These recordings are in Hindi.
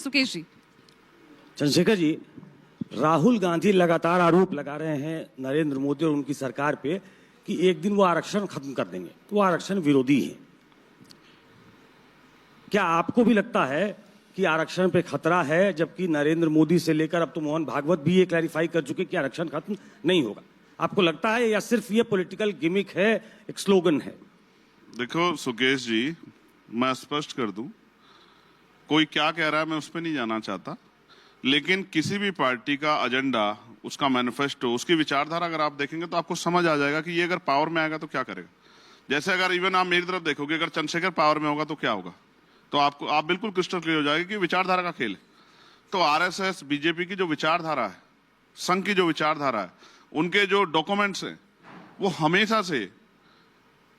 सुकेश जी। चंद्रशेखर जी, राहुल गांधी लगातार आरोप लगा रहे हैं नरेंद्र मोदी और उनकी सरकार पे कि एक दिन वो आरक्षण खत्म कर देंगे, वो आरक्षण विरोधी हैं। क्या आपको भी लगता है कि आरक्षण पे खतरा है, जबकि नरेंद्र मोदी से लेकर अब तो मोहन भागवत भी ये क्लैरिफाई कर चुके कि आरक्षण खत्म नहीं होगा? आपको लगता है या सिर्फ ये पॉलिटिकल गिमिक है, एक स्लोगन है? देखो सुकेश जी, मैं स्पष्ट कर दूं, कोई क्या कह रहा है मैं उस पर नहीं जाना चाहता, लेकिन किसी भी पार्टी का एजेंडा, उसका मैनिफेस्टो, उसकी विचारधारा अगर आप देखेंगे तो आपको समझ आ जाएगा कि ये अगर पावर में आएगा तो क्या करेगा। जैसे अगर इवन आप मेरी तरफ देखोगे, अगर चंद्रशेखर पावर में होगा तो क्या होगा, तो आप बिल्कुल क्रिस्टल क्लियर हो जाएगा कि विचारधारा का खेल है। तो आरएसएस, बीजेपी की जो विचारधारा है, संघ की जो विचारधारा है, उनके जो डॉक्यूमेंट्स हैं, वो हमेशा से,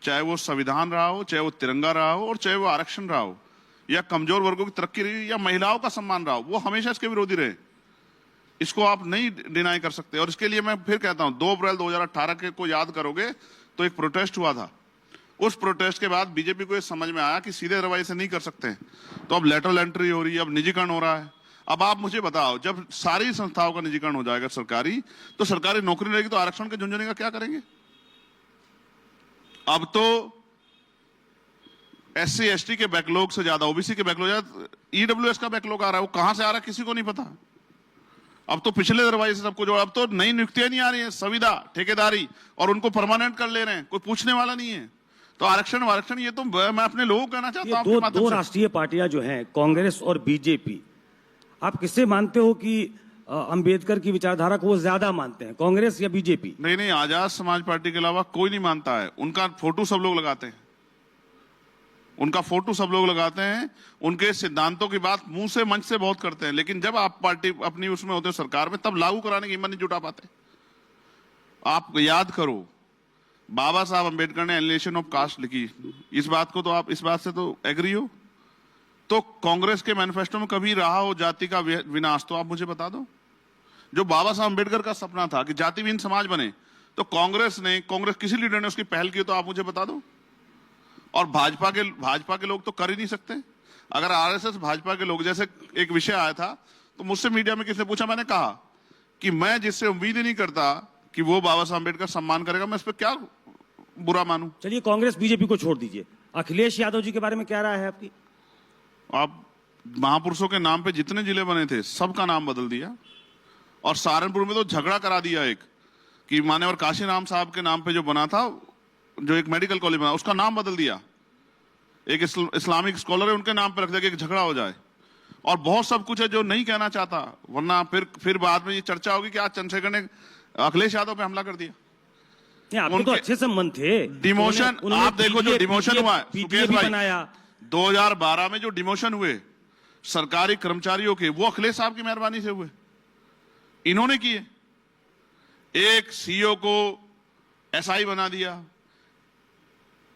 चाहे वो संविधान रहा हो, चाहे वो तिरंगा रहा हो, और चाहे वो आरक्षण रहा हो, या कमजोर वर्गों की तरक्की रही, या महिलाओं का सम्मान रहा हो, वो हमेशा इसके विरोधी रहे। इसको आप नहीं डिनाई कर सकते। और इसके लिए मैं फिर कहता हूं, 2 अप्रैल 2018 के को याद करोगे तो एक प्रोटेस्ट हुआ था। उस प्रोटेस्ट के बाद बीजेपी को ये समझ में आया कि सीधे रवैये से नहीं कर सकते, तो अब लेटरल एंट्री हो रही है, अब निजीकरण हो रहा है। अब आप मुझे बताओ, जब सारी संस्थाओं का निजीकरण हो जाएगा सरकारी, तो सरकारी नौकरी रहेगी, तो आरक्षण के झुंझुने का क्या करेंगे? अब तो SC ST के बैकलॉग से ज्यादा OBC के बैकलॉग ज्यादा EWS का बैकलॉग आ रहा है। वो कहां से आ रहा है किसी को नहीं पता। अब तो पिछले दरवाजे से सबको जोड़ा, अब तो नई नियुक्तियां नहीं आ रही है, संविदा, ठेकेदारी, और उनको परमानेंट कर ले रहे हैं, कोई पूछने वाला नहीं है। तो आरक्षण ये तो मैं अपने लोगों को कहना चाहता हूं। दो राष्ट्रीय पार्टियां जो हैं, कांग्रेस और बीजेपी, आप किससे मानते हो कि अंबेडकर की विचारधारा को वो ज्यादा मानते हैं, कांग्रेस या बीजेपी? नहीं, आजाद समाज पार्टी के अलावा कोई नहीं मानता है। उनका फोटो सब लोग लगाते हैं, उनका फोटो सब लोग लगाते हैं, उनके सिद्धांतों की बात मुंह से, मंच से बहुत करते हैं, लेकिन जब आप पार्टी अपनी उसमें होते हो सरकार में, तब लागू कराने की हिम्मत नहीं जुटा पाते। आप याद करो, बाबा साहब अंबेडकर ने एलिनेशन ऑफ कास्ट लिखी, इस बात को तो आप, इस बात से तो एग्री हो? तो कांग्रेस के मैनिफेस्टो में कभी रहा हो जाति का विनाश? तो आप मुझे बता दो। जो बाबा साहब अंबेडकर का सपना था कि जातिहीन समाज बने, तो कांग्रेस किसी लीडर ने उसकी पहल की, तो आप मुझे बता दो। और भाजपा के लोग तो कर ही नहीं सकते। अगर आरएसएस भाजपा के लोग, जैसे एक विषय आया था, तो मुझसे मीडिया में किसने पूछा, मैंने कहा कि मैं जिससे उम्मीद ही नहीं करता कि वो बाबा साहब अम्बेडकर सम्मान करेगा, मैं इस पर क्या बुरा मानूं। चलिए, कांग्रेस बीजेपी को छोड़ दीजिए, अखिलेश यादव जी के बारे में क्या राय है आपकी? आप महापुरुषों के नाम पे जितने जिले बने थे, सबका नाम बदल दिया, और सहारनपुर में तो झगड़ा करा दिया एक, कि मान्यवर काशीराम साहब के नाम पे जो बना था, जो एक मेडिकल कॉलेज बना, उसका नाम बदल दिया। एक इस्लामिक स्कॉलर है, उनके नाम पे रख दिया कि एक झगड़ा हो जाए। और बहुत सब कुछ है जो नहीं कहना चाहता, वरना फिर बाद में ये चर्चा होगी कि आज चंद्रशेखर ने अखिलेश यादव पे हमला कर दिया। आपके तो अच्छे संबंध थे। डिमोशन, आप देखो जो डिमोशन हुआ है सुकेश भाई, 2012 में जो डिमोशन हुए सरकारी कर्मचारियों के, वो अखिलेश साहब की मेहरबानी से हुए, इन्होंने किए। एक सीईओ को SI बना दिया,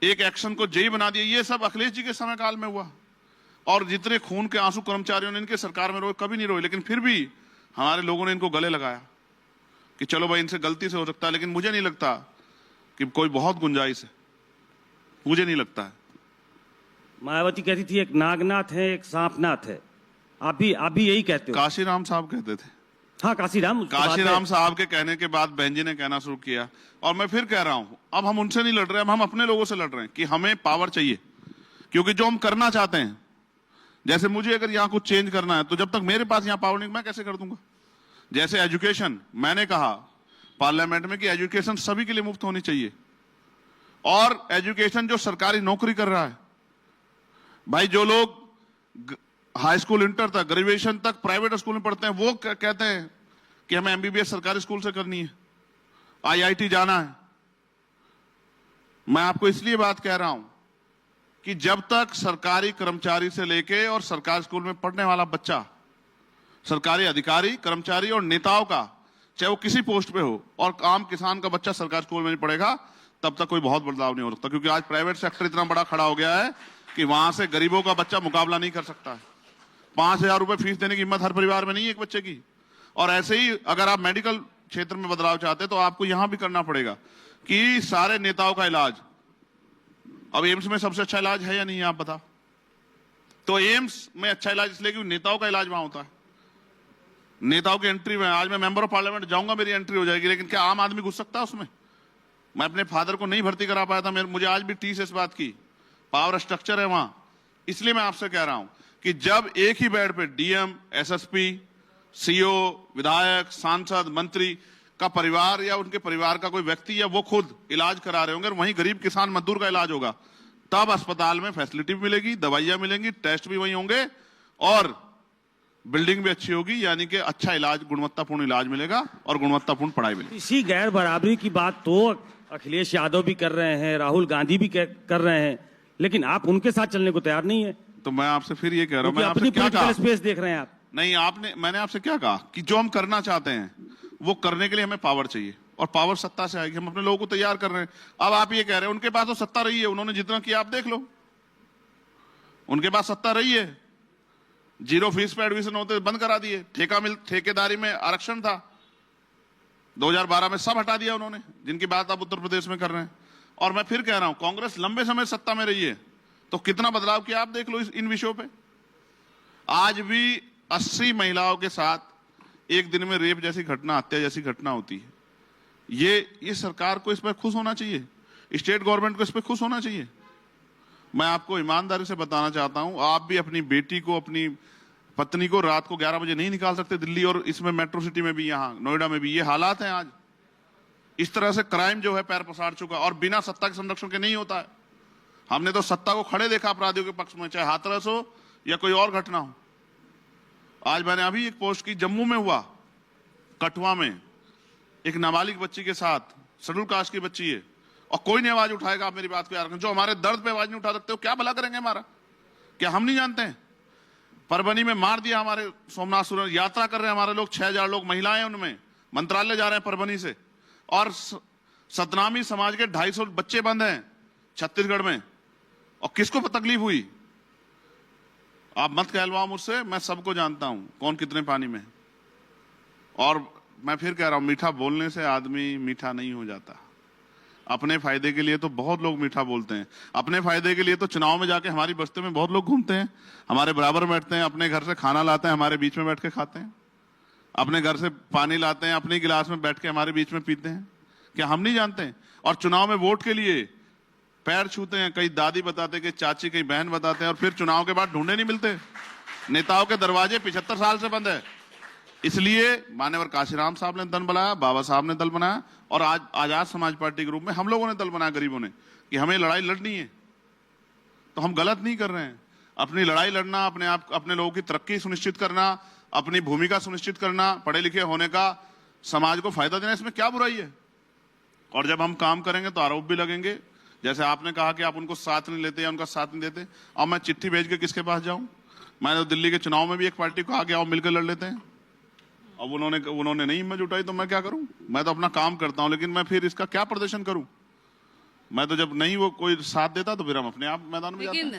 एक एक्शन को जेई बना दिया, ये सब अखिलेश जी के समय काल में हुआ। और जितने खून के आंसू कर्मचारियों ने इनके सरकार में रोए, कभी नहीं रोए, लेकिन फिर भी हमारे लोगों ने इनको गले लगाया कि चलो भाई इनसे गलती से हो सकता है, लेकिन मुझे नहीं लगता कि कोई बहुत गुंजाइश है, मुझे नहीं लगता है। मायावती कहती थी एक नागनाथ है, एक सांपनाथ है, आप भी यही कहते हो? काशीराम साहब कहते थे। हाँ, काशीराम साहब के कहने के बाद बहन जी ने कहना शुरू किया। और मैं फिर कह रहा हूं, अब हम उनसे नहीं लड़ रहे, अब हम अपने लोगों से लड़ रहे हैं कि हमें पावर चाहिए, क्योंकि जो हम करना चाहते हैं, जैसे मुझे अगर यहाँ कुछ चेंज करना है, तो जब तक मेरे पास यहाँ पावर नहीं, मैं कैसे कर दूंगा? जैसे एजुकेशन, मैंने कहा पार्लियामेंट में कि एजुकेशन सभी के लिए मुफ्त होनी चाहिए, और एजुकेशन जो सरकारी नौकरी कर रहा है, भाई जो लोग हाई स्कूल इंटर तक, ग्रेजुएशन तक प्राइवेट स्कूल में पढ़ते हैं, वो कहते हैं कि हमें MBBS सरकारी स्कूल से करनी है, IIT जाना है। मैं आपको इसलिए बात कह रहा हूं कि जब तक सरकारी कर्मचारी से लेके और सरकारी स्कूल में पढ़ने वाला बच्चा, सरकारी अधिकारी, कर्मचारी और नेताओं का, चाहे वो किसी पोस्ट पे हो, और आम किसान का बच्चा सरकारी स्कूल में नहीं पढ़ेगा, तब तक कोई बहुत बदलाव नहीं हो सकता। क्योंकि आज प्राइवेट सेक्टर इतना बड़ा खड़ा हो गया है कि वहां से गरीबों का बच्चा मुकाबला नहीं कर सकता है। 5,000 रुपए फीस देने की हिम्मत हर परिवार में नहीं है एक बच्चे की। और ऐसे ही अगर आप मेडिकल क्षेत्र में बदलाव चाहते हैं, तो आपको यहां भी करना पड़ेगा कि सारे नेताओं का इलाज, अब एम्स में सबसे अच्छा इलाज है या नहीं, आप बताओ? तो एम्स में अच्छा इलाज इसलिए क्योंकि नेताओं का इलाज वहां होता है, नेताओं की एंट्री में। आज मैं मेंबर ऑफ पार्लियामेंट जाऊंगा, मेरी एंट्री हो जाएगी, लेकिन क्या आम आदमी घुस सकता है उसमें? मैं अपने फादर को नहीं भर्ती करा पाया था, मुझे आज भी टीस इस बात की, पावर स्ट्रक्चर है वहां। इसलिए मैं आपसे कह रहा हूं कि जब एक ही बेड पे डीएम, एसएसपी, सीओ, विधायक, सांसद, मंत्री का परिवार या उनके परिवार का कोई व्यक्ति या वो खुद इलाज करा रहे होंगे और वहीं गरीब किसान मजदूर का इलाज होगा, तब अस्पताल में फैसिलिटी भी मिलेगी, दवाइयां मिलेंगी, टेस्ट भी वहीं होंगे और बिल्डिंग भी अच्छी होगी, यानी कि अच्छा इलाज, गुणवत्तापूर्ण इलाज मिलेगा और गुणवत्तापूर्ण पढ़ाई मिलेगी। इसी गैर बराबरी की बात तो अखिलेश यादव भी कर रहे हैं, राहुल गांधी भी कर रहे हैं, लेकिन आप उनके साथ चलने को तैयार नहीं है। तो मैं आपसे फिर ये कह रहा हूं, मैं अपनी आपसे क्या कहा? पॉलिटिकल स्पेस देख रहे हैं आप। नहीं, मैंने आपसे क्या कहा कि जो हम करना चाहते हैं वो करने के लिए हमें पावर चाहिए और पावर सत्ता से आएगी। हम अपने लोगों को तैयार कर रहे हैं। अब आप ये कह रहे हैं उनके पास तो सत्ता रही है, उन्होंने जितना किया आप देख लो, उनके पास सत्ता रही है, 0 फीस पे एडमिशन होते बंद करा दिए, ठेकेदारी में आरक्षण था 2012 में, सब हटा दिया उन्होंने, जिनकी बात आप उत्तर प्रदेश में कर रहे हैं। और मैं फिर कह रहा हूं, कांग्रेस लंबे समय सत्ता में रही है तो कितना बदलाव किया आप देख लो इन विषयों पे। आज भी 80 महिलाओं के साथ एक दिन में रेप जैसी घटना, हत्या जैसी घटना होती है। ये सरकार को इस पर खुश होना चाहिए, स्टेट गवर्नमेंट को इस पर खुश होना चाहिए। मैं आपको ईमानदारी से बताना चाहता हूं, आप भी अपनी बेटी को, अपनी पत्नी को रात को 11 बजे नहीं निकाल सकते दिल्ली और इसमें मेट्रो सिटी में भी, यहां नोएडा में भी ये हालात हैं आज। इस तरह से क्राइम जो है पैर पसार चुका और बिना सत्ता के संरक्षण के नहीं होता है। हमने तो सत्ता को खड़े देखा अपराधियों के पक्ष में, चाहे हाथरस हो या कोई और घटना हो। आज मैंने अभी एक पोस्ट की, जम्मू में हुआ, कठुआ में एक नाबालिग बच्ची के साथ, शेड्यूल कास्ट की बच्ची है, और कोई नहीं आवाज उठाएगा। आप मेरी बात पे यार, जो हमारे दर्द पे आवाज नहीं उठा सकते हो, क्या भला करेंगे हमारा? क्या हम नहीं जानते हैं? परभनी में मार दिया हमारे सोमनाथ सुरेंद्र, यात्रा कर रहे हैं हमारे लोग, 6000 लोग, महिलाएं उनमें, मंत्रालय जा रहे हैं परभनी से, और सतनामी समाज के 250 बच्चे बंद हैं छत्तीसगढ़ में, और किसको तकलीफ हुई? आप मत कहलवाओ मुझसे, मैं सबको जानता हूं कौन कितने पानी में। और मैं फिर कह रहा हूं, मीठा बोलने से आदमी मीठा नहीं हो जाता। अपने फायदे के लिए तो बहुत लोग मीठा बोलते हैं, अपने फायदे के लिए तो चुनाव में जाके हमारी बस्ती में बहुत लोग घूमते हैं, हमारे बराबर बैठते हैं, अपने घर से खाना लाते हैं, हमारे बीच में बैठ के खाते हैं, अपने घर से पानी लाते हैं, अपनी गिलास में बैठ के हमारे बीच में पीते हैं। क्या हम नहीं जानते? और चुनाव में वोट के लिए पैर छूते हैं, कई दादी बताते, कई चाची, कई बहन बताते हैं, और फिर चुनाव के बाद ढूंढे नहीं मिलते। नेताओं के दरवाजे 75 साल से बंद है। इसलिए मान्यवर काशीराम साहब ने दल बनाया, बाबा साहब ने दल बनाया, और आज आजाद समाज पार्टी के रूप में हम लोगों ने दल बनाया गरीबों ने, कि हमें लड़ाई लड़नी है। तो हम गलत नहीं कर रहे हैं। अपनी लड़ाई लड़ना, अपने आप, अपने लोगों की तरक्की सुनिश्चित करना, अपनी भूमिका सुनिश्चित करना, पढ़े लिखे होने का, समाज को फायदा देना, इसमें क्या बुराई है? और जब हम काम करेंगे तो आरोप भी लगेंगे, जैसे आपने कहा कि आप उनको साथ नहीं लेते या उनका साथ नहीं देते। अब मैं चिट्ठी भेज के किसके पास जाऊं? मैं तो दिल्ली के चुनाव में भी एक पार्टी को आ गया, मिलकर लड़ लेते हैं। अब उन्होंने नहीं हिम्मत जुटाई, तो मैं क्या करूं? मैं तो अपना काम करता हूं, लेकिन मैं फिर इसका क्या प्रदर्शन करूं? मैं तो जब नहीं वो कोई साथ देता तो फिर हम अपने आप मैदान में जाते हैं।